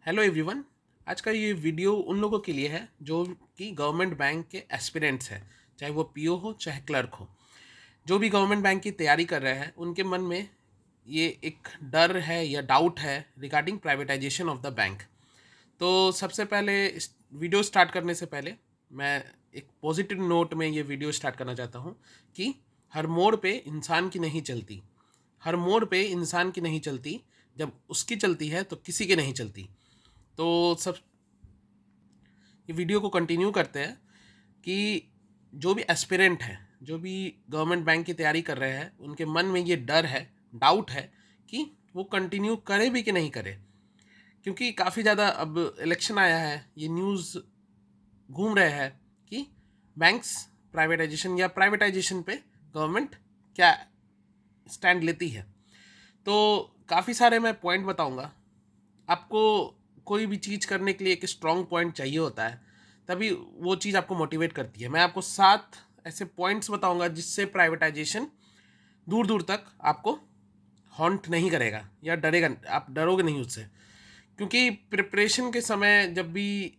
Hello everyone. आज का ये वीडियो उन लोगों के लिए है जो कि गवर्नमेंट बैंक के एस्पिरेंट्स हैं, चाहे वो पीओ हो चाहे क्लर्क हो। जो भी गवर्नमेंट बैंक की तैयारी कर रहे हैं उनके मन में ये एक डर है या डाउट है regarding privatisation of the bank. तो सबसे पहले इस वीडियो स्टार्ट करने से पहले मैं एक पॉजिटिव नोट में ये वीडियो स्टार्ट करना चाहता हूँ कि हर मोड़ पे इंसान की नहीं चलती। हर मोड़ पे इंसान की नहीं चलती। जब उसकी चलती है तो किसी की नहीं चलती। तो सब ये वीडियो को कंटिन्यू करते हैं कि जो भी एस्पिरेंट है, जो भी गवर्नमेंट बैंक की तैयारी कर रहे हैं, उनके मन में ये डर है, डाउट है कि वो कंटिन्यू करे भी कि नहीं करे। क्योंकि काफ़ी ज़्यादा अब इलेक्शन आया है, ये न्यूज़ घूम रहे हैं कि बैंक्स प्राइवेटाइजेशन या प्राइवेटाइजेशन पे गवर्नमेंट क्या स्टैंड लेती है। तो काफ़ी सारे मैं पॉइंट बताऊंगा आपको। कोई भी चीज़ करने के लिए एक स्ट्रॉन्ग पॉइंट चाहिए होता है, तभी वो चीज़ आपको मोटिवेट करती है। मैं आपको 7 ऐसे पॉइंट्स बताऊंगा जिससे प्राइवेटाइजेशन दूर दूर तक आपको हॉन्ट नहीं करेगा या डरेगा, आप डरोगे नहीं उससे। क्योंकि प्रिपरेशन के समय जब भी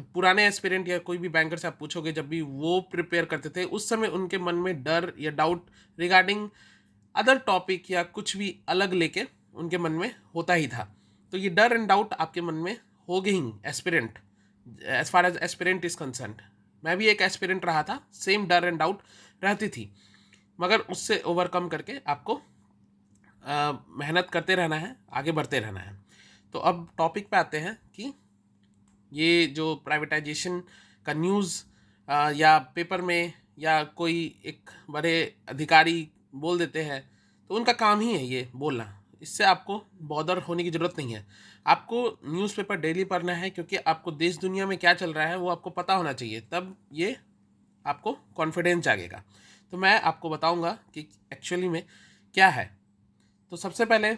पुराने एस्पिरेंट या कोई भी बैंकर से आप पूछोगे, जब भी वो प्रिपेयर करते थे उस समय उनके मन में डर या डाउट रिगार्डिंग अदर टॉपिक या कुछ भी अलग लेके उनके मन में होता ही था। तो ये डर एंड डाउट आपके मन में हो गई ही aspirant, as far as aspirant is concern. मैं भी एक एस्पिरेंट रहा था, सेम डर एंड डाउट रहती थी, मगर उससे ओवरकम करके आपको मेहनत करते रहना है, आगे बढ़ते रहना है। तो अब टॉपिक पे आते हैं कि ये जो प्राइवेटाइजेशन का न्यूज़ या पेपर में या कोई एक बड़े अधिकारी बोल देते हैं, तो उनका काम ही है ये बोलना। इससे आपको बॉदर होने की ज़रूरत नहीं है। आपको न्यूज़पेपर डेली पढ़ना है, क्योंकि आपको देश दुनिया में क्या चल रहा है वो आपको पता होना चाहिए, तब ये आपको कॉन्फिडेंस जागेगा। तो मैं आपको बताऊंगा कि एक्चुअली में क्या है। तो सबसे पहले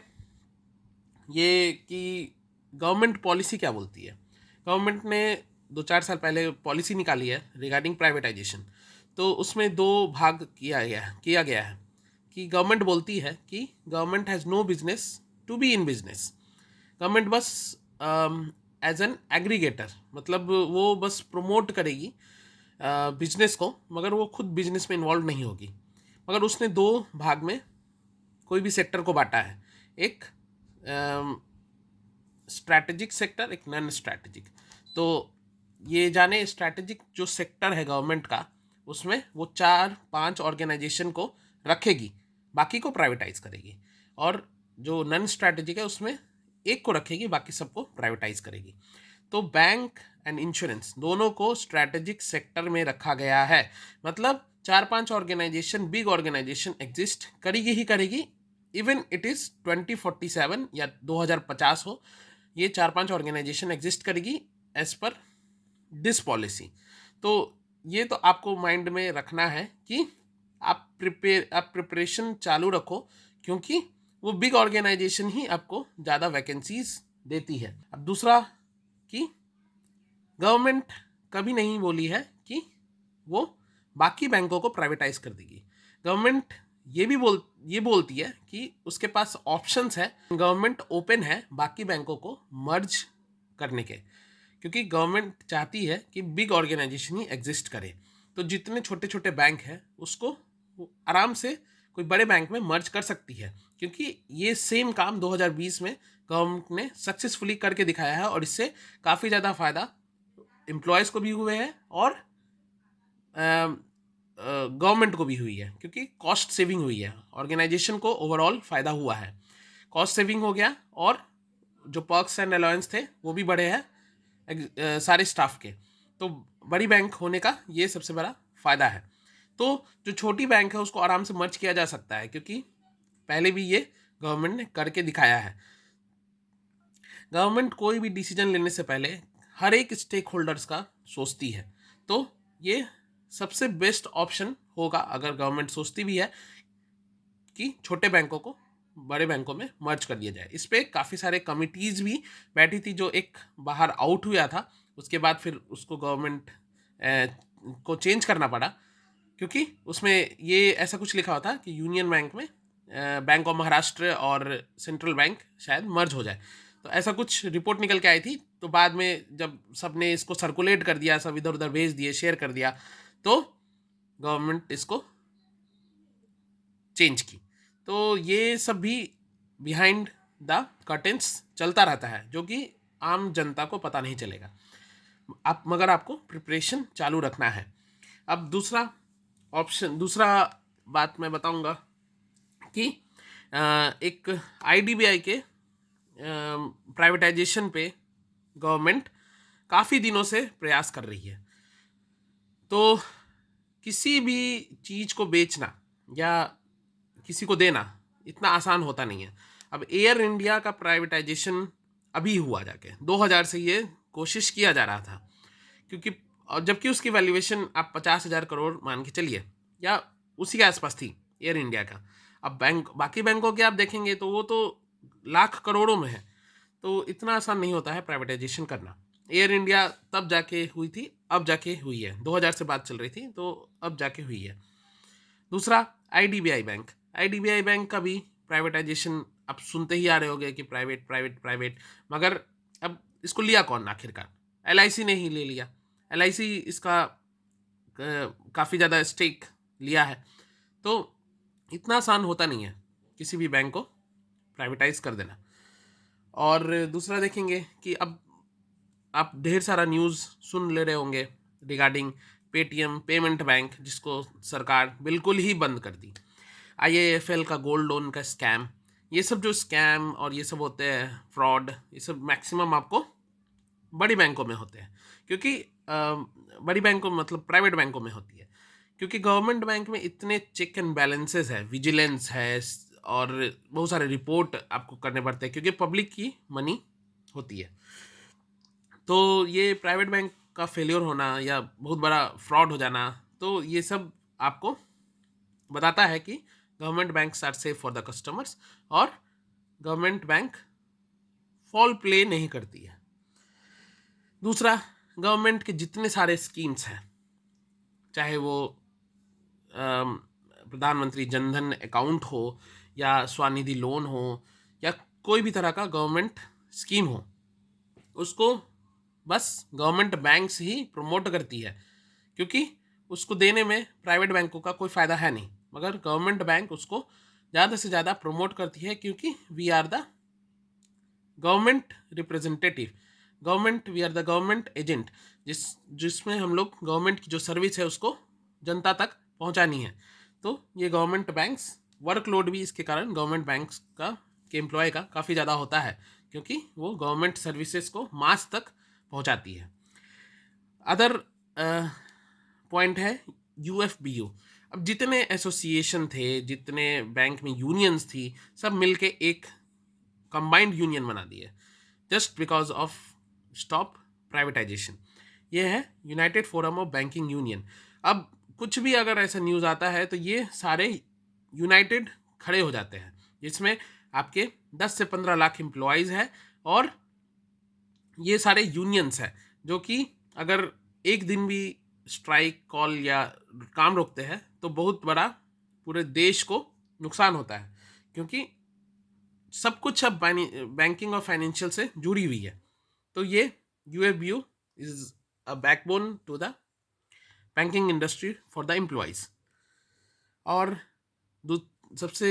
ये कि गवर्नमेंट पॉलिसी क्या बोलती है। गवर्नमेंट ने 2-4 साल पहले पॉलिसी निकाली है रिगार्डिंग प्राइवेटाइजेशन। तो उसमें दो भाग किया गया है कि गवर्नमेंट बोलती है कि government has no business to be in business. Government बस एज एन एग्रीगेटर, मतलब वो बस प्रमोट करेगी बिजनेस को, मगर वो खुद बिजनेस में इन्वॉल्व नहीं होगी। मगर उसने दो भाग में कोई भी सेक्टर को बांटा है, एक स्ट्रैटेजिक सेक्टर, एक नॉन स्ट्रैटेजिक। तो ये जाने स्ट्रैटेजिक जो सेक्टर है गवर्नमेंट का, उसमें वो 4-5 ऑर्गेनाइजेशन को रखेगी, बाकी को प्राइवेटाइज करेगी। और जो नॉन स्ट्रैटेजिक है उसमें एक को रखेगी, बाकी सबको प्राइवेटाइज करेगी। तो बैंक एंड इंश्योरेंस दोनों को स्ट्रैटेजिक सेक्टर में रखा गया है। मतलब 4-5 ऑर्गेनाइजेशन, बिग ऑर्गेनाइजेशन एग्जिस्ट करेगी ही करेगी, इवन इट इज़ 2047 या 2050 हो, ये 4-5 ऑर्गेनाइजेशन एग्जिस्ट करेगी एज पर दिस पॉलिसी। तो ये तो आपको माइंड में रखना है कि आप प्रिपरेशन चालू रखो, क्योंकि वो बिग ऑर्गेनाइजेशन ही आपको ज़्यादा वैकेंसीज देती है। अब दूसरा कि गवर्नमेंट कभी नहीं बोली है कि वो बाकी बैंकों को प्राइवेटाइज कर देगी। गवर्नमेंट ये बोलती है कि उसके पास ऑप्शंस है, गवर्नमेंट ओपन है बाकी बैंकों को मर्ज करने के, क्योंकि गवर्नमेंट चाहती है कि बिग ऑर्गेनाइजेशन ही एग्जिस्ट करे। तो जितने छोटे छोटे बैंक हैं उसको वो आराम से कोई बड़े बैंक में मर्ज कर सकती है, क्योंकि ये सेम काम 2020 में गवर्नमेंट ने सक्सेसफुली करके दिखाया है, और इससे काफ़ी ज़्यादा फ़ायदा एम्प्लॉयज़ को भी हुए हैं और गवर्नमेंट को भी हुई है, क्योंकि कॉस्ट सेविंग हुई है, ऑर्गेनाइजेशन को ओवरऑल फ़ायदा हुआ है, कॉस्ट सेविंग हो गया, और जो पर्क्स एंड अलाउंस थे वो भी बढ़े हैं सारे स्टाफ के। तो बड़ी बैंक होने का ये सबसे बड़ा फ़ायदा है। तो जो छोटी बैंक है उसको आराम से मर्ज किया जा सकता है, क्योंकि पहले भी ये गवर्नमेंट ने करके दिखाया है। गवर्नमेंट कोई भी डिसीजन लेने से पहले हर एक स्टेक होल्डर्स का सोचती है। तो ये सबसे बेस्ट ऑप्शन होगा अगर गवर्नमेंट सोचती भी है कि छोटे बैंकों को बड़े बैंकों में मर्ज कर दिया जाए। इस पर काफ़ी सारे कमिटीज़ भी बैठी थी, जो एक बाहर आउट हुआ था, उसके बाद फिर उसको गवर्नमेंट को चेंज करना पड़ा, क्योंकि उसमें ये ऐसा कुछ लिखा हुआ था कि यूनियन बैंक में बैंक ऑफ महाराष्ट्र और सेंट्रल बैंक शायद मर्ज हो जाए। तो ऐसा कुछ रिपोर्ट निकल के आई थी। तो बाद में जब सबने इसको सर्कुलेट कर दिया, सब इधर उधर भेज दिए, शेयर कर दिया, तो गवर्नमेंट इसको चेंज की। तो ये सब भी बिहाइंड द कर्टेंस चलता रहता है, जो कि आम जनता को पता नहीं चलेगा। आप मगर आपको प्रिपरेशन चालू रखना है। अब दूसरा बात मैं बताऊंगा कि एक आईडीबीआई के प्राइवेटाइजेशन पे गवर्नमेंट काफ़ी दिनों से प्रयास कर रही है। तो किसी भी चीज़ को बेचना या किसी को देना इतना आसान होता नहीं है। अब एयर इंडिया का प्राइवेटाइजेशन अभी हुआ जाके 2000 से ये कोशिश किया जा रहा था, क्योंकि जबकि उसकी वैल्यूएशन आप 50,000 करोड़ मान के चलिए या उसी के आसपास थी एयर इंडिया का। अब बाकी बैंकों के आप देखेंगे तो वो तो लाख करोड़ों में है। तो इतना आसान नहीं होता है प्राइवेटाइजेशन करना। एयर इंडिया तब जाके हुई थी, अब जाके हुई है। 2000 से बात चल रही थी, तो अब जाके हुई है। दूसरा आईडीबीआई बैंक का भी प्राइवेटाइजेशन आप सुनते ही आ रहे होंगे कि प्राइवेट प्राइवेट प्राइवेट, मगर अब इसको लिया कौन आखिरकार? एलआईसी ने ही ले लिया। एलआईसी इसका काफ़ी ज़्यादा स्टेक लिया है। तो इतना आसान होता नहीं है किसी भी बैंक को प्राइवेटाइज कर देना। और दूसरा देखेंगे कि अब आप ढेर सारा न्यूज़ सुन ले रहे होंगे रिगार्डिंग पेटीएम पेमेंट बैंक, जिसको सरकार बिल्कुल ही बंद कर दी। आईआईएफएल का गोल्ड लोन का स्कैम, ये सब जो स्कैम और ये सब होते हैं फ्रॉड, ये सब मैक्सिमम आपको बड़ी बैंकों में होते हैं, क्योंकि बड़ी बैंकों मतलब प्राइवेट बैंकों में होती है। क्योंकि गवर्नमेंट बैंक में इतने चेक एंड बैलेंसेस है, विजिलेंस है, और बहुत सारे रिपोर्ट आपको करने पड़ते हैं, क्योंकि पब्लिक की मनी होती है। तो ये प्राइवेट बैंक का फेलियर होना या बहुत बड़ा फ्रॉड हो जाना, तो ये सब आपको बताता है कि government banks are safe for the customers, और गवर्नमेंट बैंक फॉल प्ले नहीं करती है। दूसरा, गवर्नमेंट के जितने सारे स्कीम्स हैं, चाहे वो प्रधानमंत्री जनधन अकाउंट हो या स्वनिधि लोन हो या कोई भी तरह का गवर्नमेंट स्कीम हो, उसको बस गवर्नमेंट बैंक्स ही प्रमोट करती है, क्योंकि उसको देने में प्राइवेट बैंकों का कोई फ़ायदा है नहीं, मगर गवर्नमेंट बैंक उसको ज़्यादा से ज़्यादा प्रमोट करती है, क्योंकि we are the government representative, we are the government agent, जिसमें हम लोग गवर्नमेंट की जो सर्विस है उसको जनता तक पहुंचानी है। तो ये गवर्नमेंट बैंक्स, वर्कलोड भी इसके कारण गवर्नमेंट बैंक्स का के एम्प्लॉय का काफ़ी ज़्यादा होता है, क्योंकि वो गवर्नमेंट सर्विसेज को मास तक पहुंचाती है। अदर पॉइंट है यूएफबीयू। अब जितने एसोसिएशन थे, जितने बैंक में यूनियंस थी, सब मिलके एक कंबाइंड यूनियन बना दी है, just because of stop privatisation. ये है United forum of banking union. अब कुछ भी अगर ऐसा न्यूज़ आता है तो ये सारे यूनाइटेड खड़े हो जाते हैं, जिसमें आपके 10 से 15 लाख एम्प्लॉयज़ हैं, और ये सारे यूनियंस हैं जो कि अगर एक दिन भी स्ट्राइक कॉल या काम रोकते हैं तो बहुत बड़ा पूरे देश को नुकसान होता है, क्योंकि सब कुछ अब बैंकिंग और फाइनेंशियल से जुड़ी हुई है। तो ये UFBU is a backbone to the banking industry for the employees. और सबसे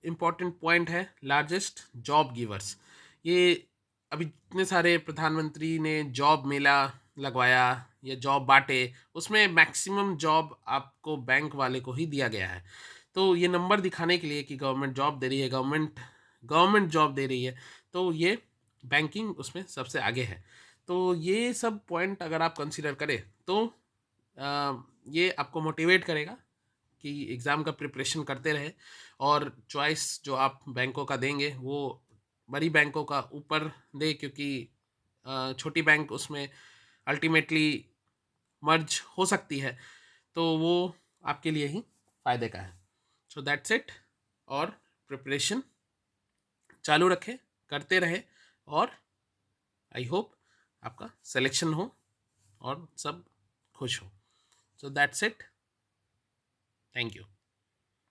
इम्पॉर्टेंट पॉइंट है लार्जेस्ट जॉब गिवर्स। ये अभी इतने सारे प्रधानमंत्री ने जॉब मेला लगवाया या जॉब बांटे, उसमें मैक्सिमम जॉब आपको बैंक वाले को ही दिया गया है। तो ये नंबर दिखाने के लिए कि गवर्नमेंट जॉब दे रही है, गवर्नमेंट जॉब दे रही है, तो ये बैंकिंग उसमें सबसे आगे है। तो ये सब पॉइंट अगर आप कंसीडर करें तो ये आपको मोटिवेट करेगा कि एग्ज़ाम का प्रिपरेशन करते रहे, और चॉइस जो आप बैंकों का देंगे वो बड़ी बैंकों का ऊपर दे, क्योंकि छोटी बैंक उसमें अल्टीमेटली मर्ज हो सकती है, तो वो आपके लिए ही फ़ायदे का है। So that's it. और प्रिपरेशन चालू रखें, करते रहे, और आई होप आपका सिलेक्शन हो और सब खुश हो। So that's it. Thank you.